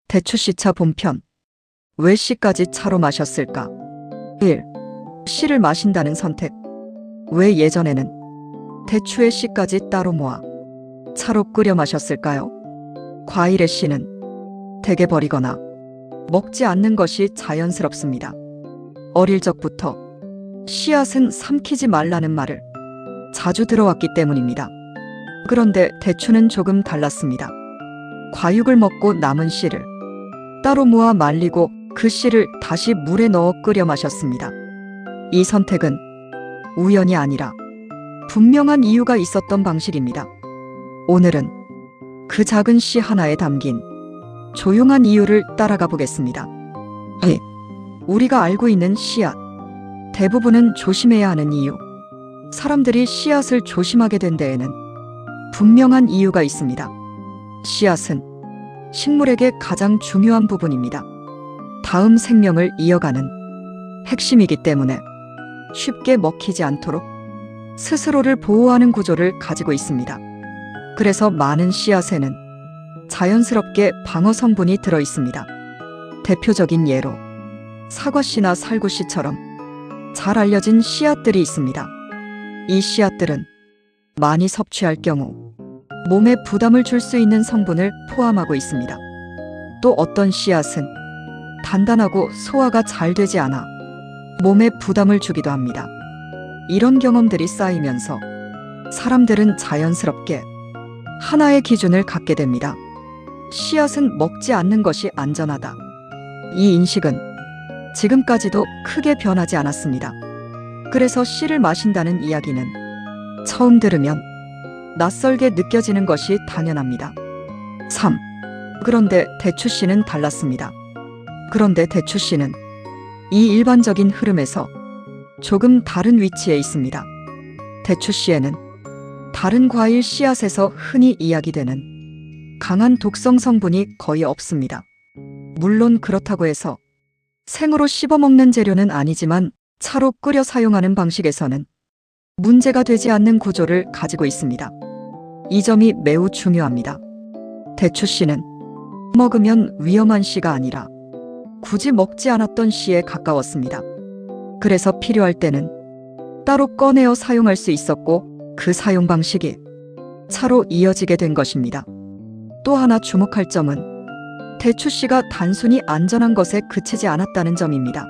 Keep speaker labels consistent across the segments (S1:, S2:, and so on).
S1: 대추씨차 본편. 왜 씨까지 차로 마셨을까? 1. 씨를 마신다는 선택. 왜 예전에는 대추의 씨까지 따로 모아 차로 끓여 마셨을까요? 과일의 씨는 대개 버리거나 먹지 않는 것이 자연스럽습니다. 어릴 적부터 씨앗은 삼키지 말라는 말을 자주 들어왔기 때문입니다. 그런데 대추는 조금 달랐습니다. 과육을 먹고 남은 씨를 따로 모아 말리고 그 씨를 다시 물에 넣어 끓여 마셨습니다. 이 선택은 우연이 아니라 분명한 이유가 있었던 방식입니다. 오늘은 그 작은 씨 하나에 담긴 조용한 이유를 따라가 보겠습니다. 우리가 알고 있는 씨앗. 대부분은 조심해야 하는 이유. 사람들이 씨앗을 조심하게 된 데에는 분명한 이유가 있습니다. 씨앗은 식물에게 가장 중요한 부분입니다. 다음 생명을 이어가는 핵심이기 때문에 쉽게 먹히지 않도록 스스로를 보호하는 구조를 가지고 있습니다. 그래서 많은 씨앗에는 자연스럽게 방어 성분이 들어 있습니다. 대표적인 예로 사과씨나 살구씨처럼 잘 알려진 씨앗들이 있습니다. 이 씨앗들은 많이 섭취할 경우 몸에 부담을 줄 수 있는 성분을 포함하고 있습니다. 또 어떤 씨앗은 단단하고 소화가 잘 되지 않아 몸에 부담을 주기도 합니다. 이런 경험들이 쌓이면서 사람들은 자연스럽게 하나의 기준을 갖게 됩니다. 씨앗은 먹지 않는 것이 안전하다. 이 인식은 지금까지도 크게 변하지 않았습니다. 그래서 씨를 마신다는 이야기는 처음 들으면 낯설게 느껴지는 것이 당연합니다. 3. 그런데 대추씨는 달랐습니다. 그런데 대추씨는 이 일반적인 흐름에서 조금 다른 위치에 있습니다. 대추씨에는 다른 과일 씨앗에서 흔히 이야기되는 강한 독성 성분이 거의 없습니다. 물론 그렇다고 해서 생으로 씹어먹는 재료는 아니지만 차로 끓여 사용하는 방식에서는 문제가 되지 않는 구조를 가지고 있습니다. 이 점이 매우 중요합니다. 대추씨는 먹으면 위험한 씨가 아니라 굳이 먹지 않았던 씨에 가까웠습니다. 그래서 필요할 때는 따로 꺼내어 사용할 수 있었고 그 사용 방식이 차로 이어지게 된 것입니다. 또 하나 주목할 점은 대추씨가 단순히 안전한 것에 그치지 않았다는 점입니다.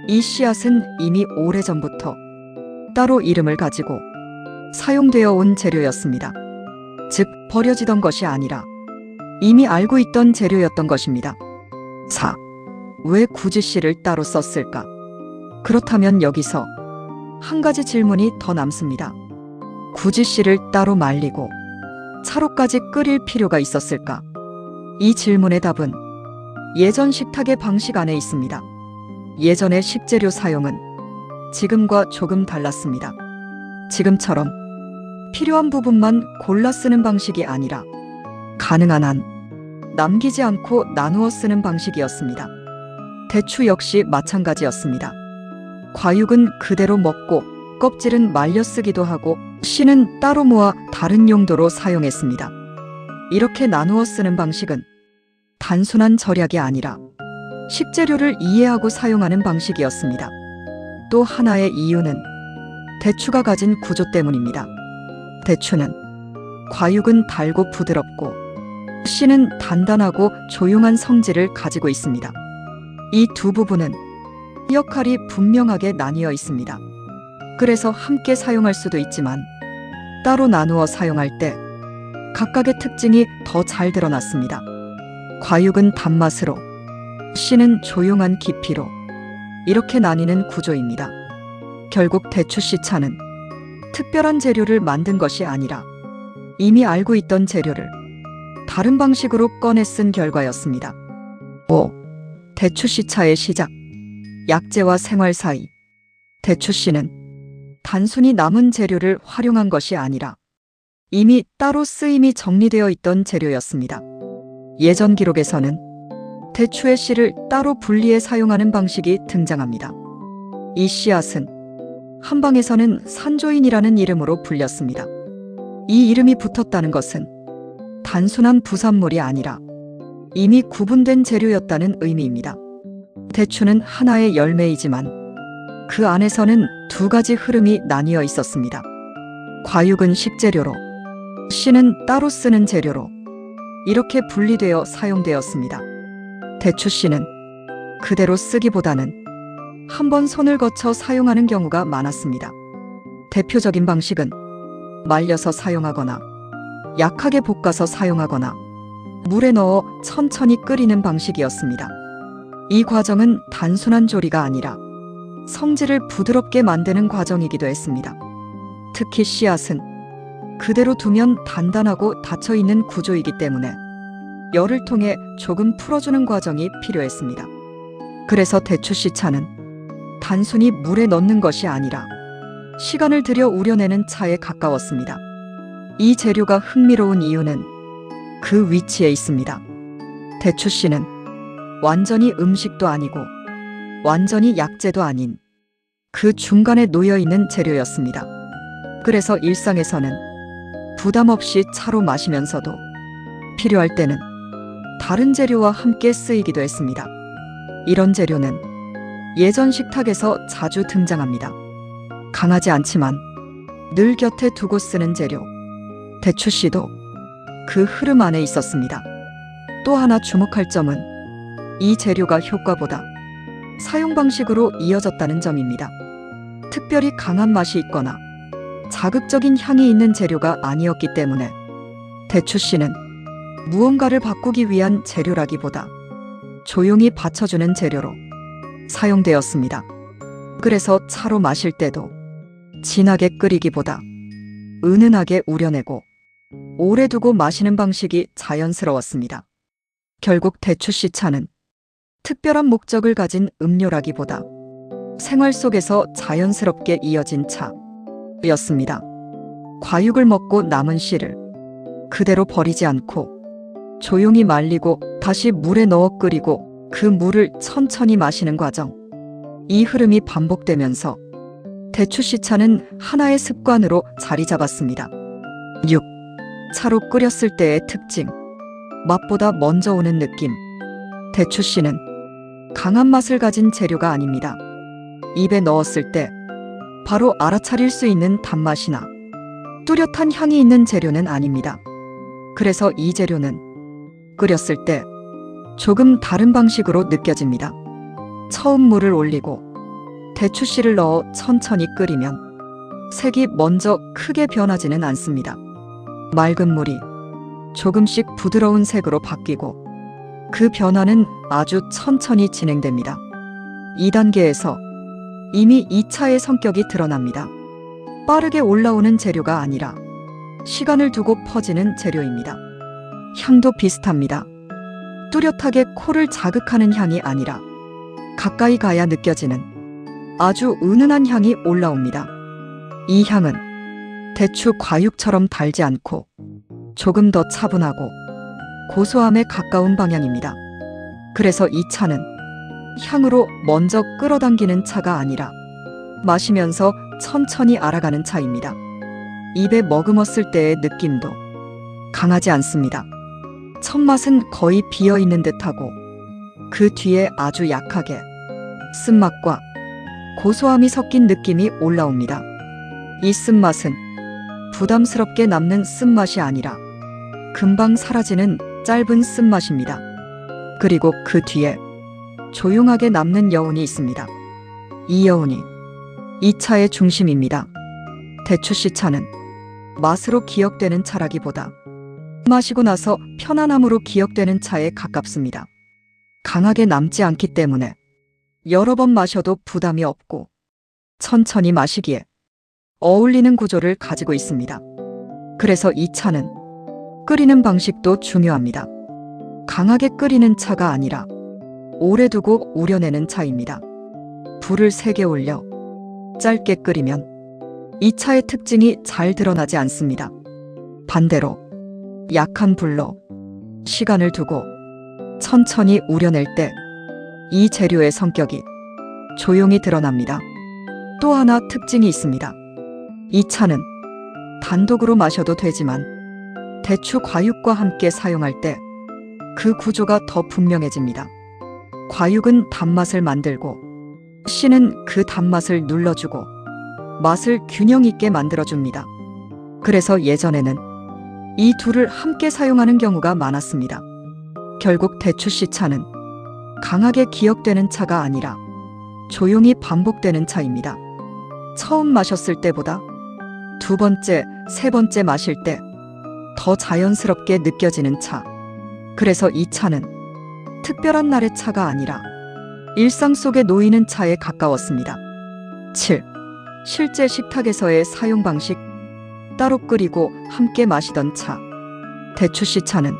S1: 이 씨앗은 이미 오래전부터 따로 이름을 가지고 사용되어 온 재료였습니다. 즉, 버려지던 것이 아니라 이미 알고 있던 재료였던 것입니다. 4. 왜 굳이 씨를 따로 썼을까? 그렇다면 여기서 한 가지 질문이 더 남습니다. 굳이 씨를 따로 말리고 차로까지 끓일 필요가 있었을까? 이 질문의 답은 예전 식탁의 방식 안에 있습니다. 예전의 식재료 사용은 지금과 조금 달랐습니다. 지금처럼 필요한 부분만 골라 쓰는 방식이 아니라 가능한 한 남기지 않고 나누어 쓰는 방식이었습니다. 대추 역시 마찬가지였습니다. 과육은 그대로 먹고 껍질은 말려 쓰기도 하고 씨는 따로 모아 다른 용도로 사용했습니다. 이렇게 나누어 쓰는 방식은 단순한 절약이 아니라 식재료를 이해하고 사용하는 방식이었습니다. 또 하나의 이유는 대추가 가진 구조 때문입니다. 대추는 과육은 달고 부드럽고 씨는 단단하고 조용한 성질을 가지고 있습니다. 이 두 부분은 역할이 분명하게 나뉘어 있습니다. 그래서 함께 사용할 수도 있지만 따로 나누어 사용할 때 각각의 특징이 더 잘 드러났습니다. 과육은 단맛으로, 씨는 조용한 깊이로 이렇게 나뉘는 구조입니다. 결국 대추씨차는 특별한 재료를 만든 것이 아니라 이미 알고 있던 재료를 다른 방식으로 꺼내 쓴 결과였습니다. 5. 대추씨차의 시작. 약재와 생활 사이. 대추씨는 단순히 남은 재료를 활용한 것이 아니라 이미 따로 쓰임이 정리되어 있던 재료였습니다. 예전 기록에서는 대추의 씨를 따로 분리해 사용하는 방식이 등장합니다. 이 씨앗은 한방에서는 산조인이라는 이름으로 불렸습니다. 이 이름이 붙었다는 것은 단순한 부산물이 아니라 이미 구분된 재료였다는 의미입니다. 대추는 하나의 열매이지만 그 안에서는 두 가지 흐름이 나뉘어 있었습니다. 과육은 식재료로, 씨는 따로 쓰는 재료로 이렇게 분리되어 사용되었습니다. 대추 씨는 그대로 쓰기보다는 한번 손을 거쳐 사용하는 경우가 많았습니다. 대표적인 방식은 말려서 사용하거나 약하게 볶아서 사용하거나 물에 넣어 천천히 끓이는 방식이었습니다. 이 과정은 단순한 조리가 아니라 성질을 부드럽게 만드는 과정이기도 했습니다. 특히 씨앗은 그대로 두면 단단하고 닫혀있는 구조이기 때문에 열을 통해 조금 풀어주는 과정이 필요했습니다. 그래서 대추 씨차는 단순히 물에 넣는 것이 아니라 시간을 들여 우려내는 차에 가까웠습니다. 이 재료가 흥미로운 이유는 그 위치에 있습니다. 대추 씨는 완전히 음식도 아니고 완전히 약재도 아닌 그 중간에 놓여 있는 재료였습니다. 그래서 일상에서는 부담 없이 차로 마시면서도 필요할 때는 다른 재료와 함께 쓰이기도 했습니다. 이런 재료는 예전 식탁에서 자주 등장합니다. 강하지 않지만 늘 곁에 두고 쓰는 재료. 대추씨도 그 흐름 안에 있었습니다. 또 하나 주목할 점은 이 재료가 효과보다 사용 방식으로 이어졌다는 점입니다. 특별히 강한 맛이 있거나 자극적인 향이 있는 재료가 아니었기 때문에 대추씨는 무언가를 바꾸기 위한 재료라기보다 조용히 받쳐주는 재료로 사용되었습니다. 그래서 차로 마실 때도 진하게 끓이기보다 은은하게 우려내고 오래 두고 마시는 방식이 자연스러웠습니다. 결국 대추씨 차는 특별한 목적을 가진 음료라기보다 생활 속에서 자연스럽게 이어진 차였습니다. 과육을 먹고 남은 씨를 그대로 버리지 않고 조용히 말리고 다시 물에 넣어 끓이고 그 물을 천천히 마시는 과정. 이 흐름이 반복되면서 대추씨 차는 하나의 습관으로 자리 잡았습니다. 6. 차로 끓였을 때의 특징. 맛보다 먼저 오는 느낌. 대추씨는 강한 맛을 가진 재료가 아닙니다. 입에 넣었을 때 바로 알아차릴 수 있는 단맛이나 뚜렷한 향이 있는 재료는 아닙니다. 그래서 이 재료는 끓였을 때 조금 다른 방식으로 느껴집니다. 처음 물을 올리고 대추씨를 넣어 천천히 끓이면 색이 먼저 크게 변하지는 않습니다. 맑은 물이 조금씩 부드러운 색으로 바뀌고 그 변화는 아주 천천히 진행됩니다. 2단계에서 이미 이 차의 성격이 드러납니다. 빠르게 올라오는 재료가 아니라 시간을 두고 퍼지는 재료입니다. 향도 비슷합니다. 뚜렷하게 코를 자극하는 향이 아니라 가까이 가야 느껴지는 아주 은은한 향이 올라옵니다. 이 향은 대추 과육처럼 달지 않고 조금 더 차분하고 고소함에 가까운 방향입니다. 그래서 이 차는 향으로 먼저 끌어당기는 차가 아니라 마시면서 천천히 알아가는 차입니다. 입에 머금었을 때의 느낌도 강하지 않습니다. 첫 맛은 거의 비어있는 듯하고 그 뒤에 아주 약하게 쓴맛과 고소함이 섞인 느낌이 올라옵니다. 이 쓴맛은 부담스럽게 남는 쓴맛이 아니라 금방 사라지는 짧은 쓴맛입니다. 그리고 그 뒤에 조용하게 남는 여운이 있습니다. 이 여운이 이 차의 중심입니다. 대추씨 차는 맛으로 기억되는 차라기보다 마시고 나서 편안함으로 기억되는 차에 가깝습니다. 강하게 남지 않기 때문에 여러 번 마셔도 부담이 없고 천천히 마시기에 어울리는 구조를 가지고 있습니다. 그래서 이 차는 끓이는 방식도 중요합니다. 강하게 끓이는 차가 아니라 오래 두고 우려내는 차입니다. 불을 세게 올려 짧게 끓이면 이 차의 특징이 잘 드러나지 않습니다. 반대로 약한 불로 시간을 두고 천천히 우려낼 때 이 재료의 성격이 조용히 드러납니다. 또 하나 특징이 있습니다. 이 차는 단독으로 마셔도 되지만 대추 과육과 함께 사용할 때 그 구조가 더 분명해집니다. 과육은 단맛을 만들고 씨는 그 단맛을 눌러주고 맛을 균형 있게 만들어줍니다. 그래서 예전에는 이 둘을 함께 사용하는 경우가 많았습니다. 결국 대추씨 차는 강하게 기억되는 차가 아니라 조용히 반복되는 차입니다. 처음 마셨을 때보다 두 번째, 세 번째 마실 때 더 자연스럽게 느껴지는 차. 그래서 이 차는 특별한 날의 차가 아니라 일상 속에 놓이는 차에 가까웠습니다. 7. 실제 식탁에서의 사용 방식. 따로 끓이고 함께 마시던 차. 대추씨 차는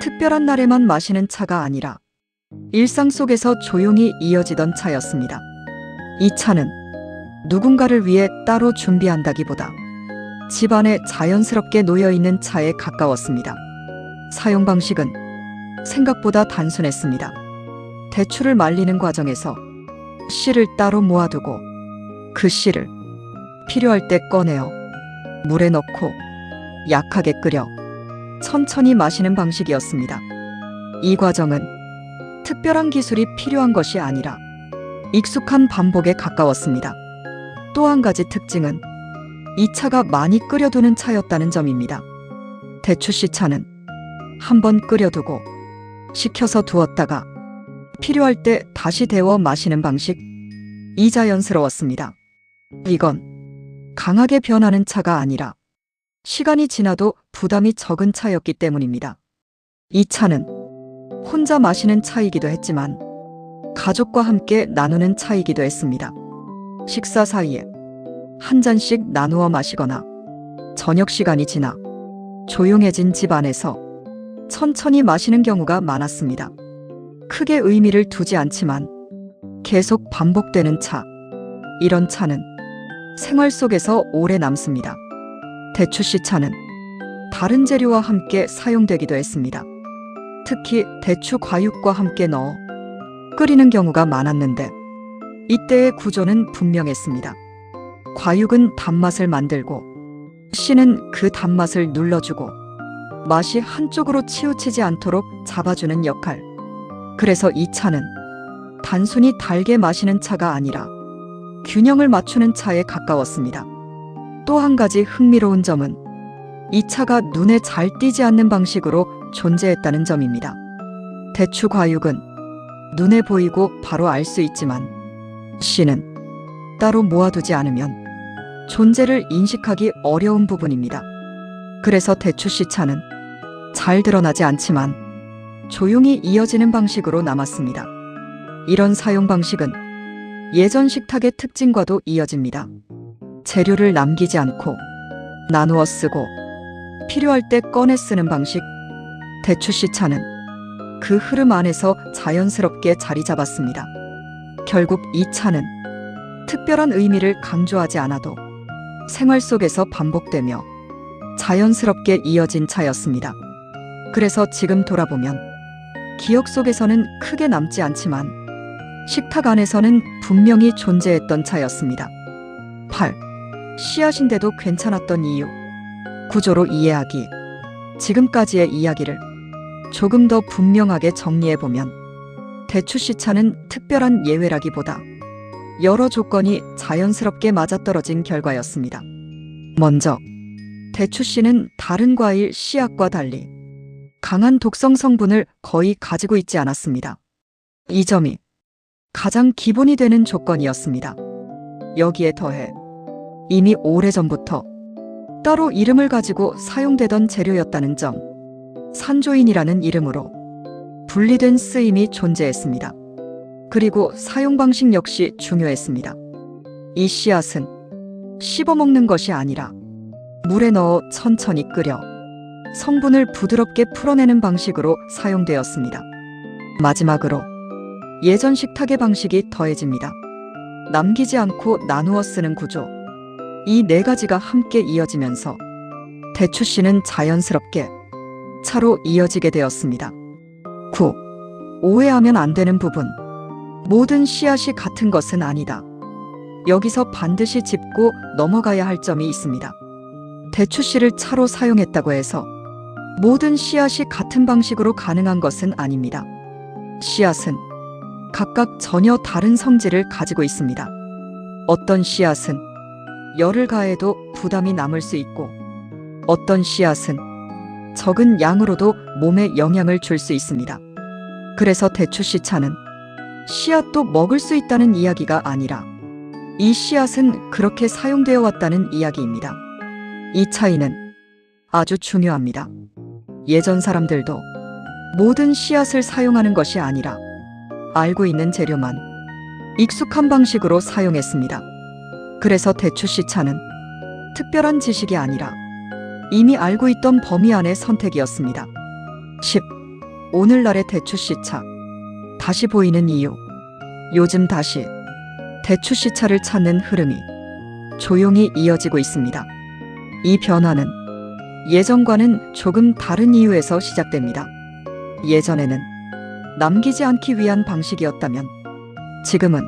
S1: 특별한 날에만 마시는 차가 아니라 일상 속에서 조용히 이어지던 차였습니다. 이 차는 누군가를 위해 따로 준비한다기보다 집안에 자연스럽게 놓여있는 차에 가까웠습니다. 사용 방식은 생각보다 단순했습니다. 대추를 말리는 과정에서 씨를 따로 모아두고 그 씨를 필요할 때 꺼내어 물에 넣고 약하게 끓여 천천히 마시는 방식이었습니다. 이 과정은 특별한 기술이 필요한 것이 아니라 익숙한 반복에 가까웠습니다. 또 한 가지 특징은 이 차가 많이 끓여두는 차였다는 점입니다. 대추씨 차는 한번 끓여두고 식혀서 두었다가 필요할 때 다시 데워 마시는 방식. 이 자연스러웠습니다. 이건 강하게 변하는 차가 아니라 시간이 지나도 부담이 적은 차였기 때문입니다. 이 차는 혼자 마시는 차이기도 했지만 가족과 함께 나누는 차이기도 했습니다. 식사 사이에 한 잔씩 나누어 마시거나 저녁 시간이 지나 조용해진 집 안에서 천천히 마시는 경우가 많았습니다. 크게 의미를 두지 않지만 계속 반복되는 차. 이런 차는 생활 속에서 오래 남습니다. 대추씨 차는 다른 재료와 함께 사용되기도 했습니다. 특히 대추 과육과 함께 넣어 끓이는 경우가 많았는데 이때의 구조는 분명했습니다. 과육은 단맛을 만들고 씨는 그 단맛을 눌러주고 맛이 한쪽으로 치우치지 않도록 잡아주는 역할. 그래서 이 차는 단순히 달게 마시는 차가 아니라 균형을 맞추는 차에 가까웠습니다. 또 한 가지 흥미로운 점은 이 차가 눈에 잘 띄지 않는 방식으로 존재했다는 점입니다. 대추 과육은 눈에 보이고 바로 알 수 있지만 씨는 따로 모아두지 않으면 존재를 인식하기 어려운 부분입니다. 그래서 대추씨 차는 잘 드러나지 않지만 조용히 이어지는 방식으로 남았습니다. 이런 사용 방식은 예전 식탁의 특징과도 이어집니다. 재료를 남기지 않고 나누어 쓰고 필요할 때 꺼내 쓰는 방식. 대추씨 차는 그 흐름 안에서 자연스럽게 자리 잡았습니다. 결국 이 차는 특별한 의미를 강조하지 않아도 생활 속에서 반복되며 자연스럽게 이어진 차였습니다. 그래서 지금 돌아보면 기억 속에서는 크게 남지 않지만 식탁 안에서는 분명히 존재했던 차였습니다. 8. 씨앗인데도 괜찮았던 이유. 구조로 이해하기. 지금까지의 이야기를 조금 더 분명하게 정리해보면 대추씨 차는 특별한 예외라기보다 여러 조건이 자연스럽게 맞아떨어진 결과였습니다. 먼저 대추씨는 다른 과일 씨앗과 달리 강한 독성 성분을 거의 가지고 있지 않았습니다. 이 점이 가장 기본이 되는 조건이었습니다. 여기에 더해 이미 오래전부터 따로 이름을 가지고 사용되던 재료였다는 점, 산조인이라는 이름으로 분리된 쓰임이 존재했습니다. 그리고 사용 방식 역시 중요했습니다. 이 씨앗은 씹어먹는 것이 아니라 물에 넣어 천천히 끓여 성분을 부드럽게 풀어내는 방식으로 사용되었습니다. 마지막으로 예전 식탁의 방식이 더해집니다. 남기지 않고 나누어 쓰는 구조. 이 네 가지가 함께 이어지면서 대추씨는 자연스럽게 차로 이어지게 되었습니다. 9. 오해하면 안 되는 부분. 모든 씨앗이 같은 것은 아니다. 여기서 반드시 짚고 넘어가야 할 점이 있습니다. 대추씨를 차로 사용했다고 해서 모든 씨앗이 같은 방식으로 가능한 것은 아닙니다. 씨앗은 각각 전혀 다른 성질을 가지고 있습니다. 어떤 씨앗은 열을 가해도 부담이 남을 수 있고, 어떤 씨앗은 적은 양으로도 몸에 영향을 줄 수 있습니다. 그래서 대추씨차는 씨앗도 먹을 수 있다는 이야기가 아니라 이 씨앗은 그렇게 사용되어 왔다는 이야기입니다. 이 차이는 아주 중요합니다. 예전 사람들도 모든 씨앗을 사용하는 것이 아니라 알고 있는 재료만 익숙한 방식으로 사용했습니다. 그래서 대추씨차는 특별한 지식이 아니라 이미 알고 있던 범위 안의 선택이었습니다. 10. 오늘날의 대추씨차. 다시 보이는 이유. 요즘 다시 대추씨차를 찾는 흐름이 조용히 이어지고 있습니다. 이 변화는 예전과는 조금 다른 이유에서 시작됩니다. 예전에는 남기지 않기 위한 방식이었다면 지금은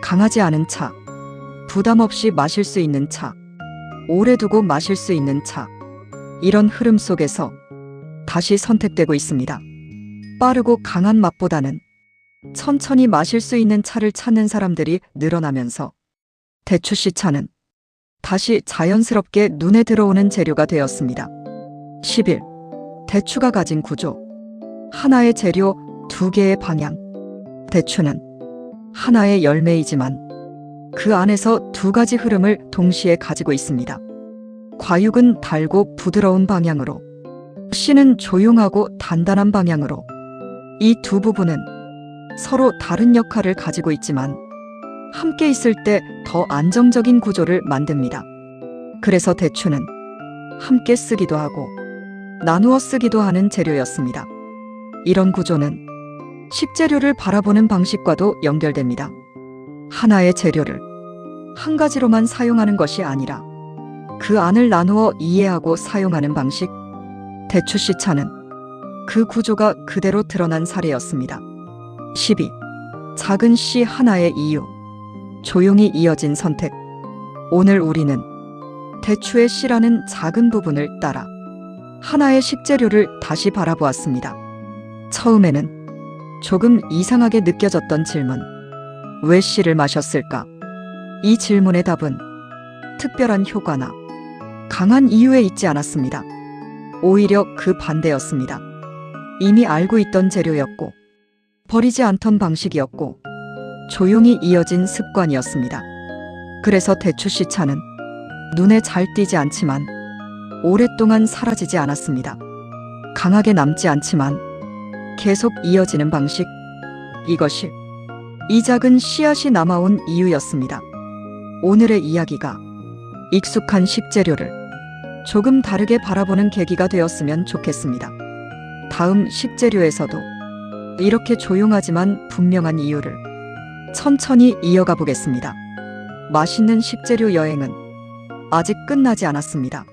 S1: 강하지 않은 차, 부담 없이 마실 수 있는 차, 오래 두고 마실 수 있는 차, 이런 흐름 속에서 다시 선택되고 있습니다. 빠르고 강한 맛보다는 천천히 마실 수 있는 차를 찾는 사람들이 늘어나면서 대추씨차는 다시 자연스럽게 눈에 들어오는 재료가 되었습니다. 11. 대추가 가진 구조. 하나의 재료, 두 개의 방향. 대추는 하나의 열매이지만 그 안에서 두 가지 흐름을 동시에 가지고 있습니다. 과육은 달고 부드러운 방향으로, 씨는 조용하고 단단한 방향으로. 이 두 부분은 서로 다른 역할을 가지고 있지만 함께 있을 때 더 안정적인 구조를 만듭니다. 그래서 대추는 함께 쓰기도 하고 나누어 쓰기도 하는 재료였습니다. 이런 구조는 식재료를 바라보는 방식과도 연결됩니다. 하나의 재료를 한 가지로만 사용하는 것이 아니라 그 안을 나누어 이해하고 사용하는 방식. 대추씨차는 그 구조가 그대로 드러난 사례였습니다. 12. 작은 씨 하나의 이유. 조용히 이어진 선택. 오늘 우리는 대추의 씨라는 작은 부분을 따라 하나의 식재료를 다시 바라보았습니다. 처음에는 조금 이상하게 느껴졌던 질문. 왜 씨를 마셨을까? 이 질문의 답은 특별한 효과나 강한 이유에 있지 않았습니다. 오히려 그 반대였습니다. 이미 알고 있던 재료였고, 버리지 않던 방식이었고, 조용히 이어진 습관이었습니다. 그래서 대추씨차는 눈에 잘 띄지 않지만 오랫동안 사라지지 않았습니다. 강하게 남지 않지만 계속 이어지는 방식. 이것이 이 작은 씨앗이 남아온 이유였습니다. 오늘의 이야기가 익숙한 식재료를 조금 다르게 바라보는 계기가 되었으면 좋겠습니다. 다음 식재료에서도 이렇게 조용하지만 분명한 이유를 천천히 이어가 보겠습니다. 맛있는 식재료 여행은 아직 끝나지 않았습니다.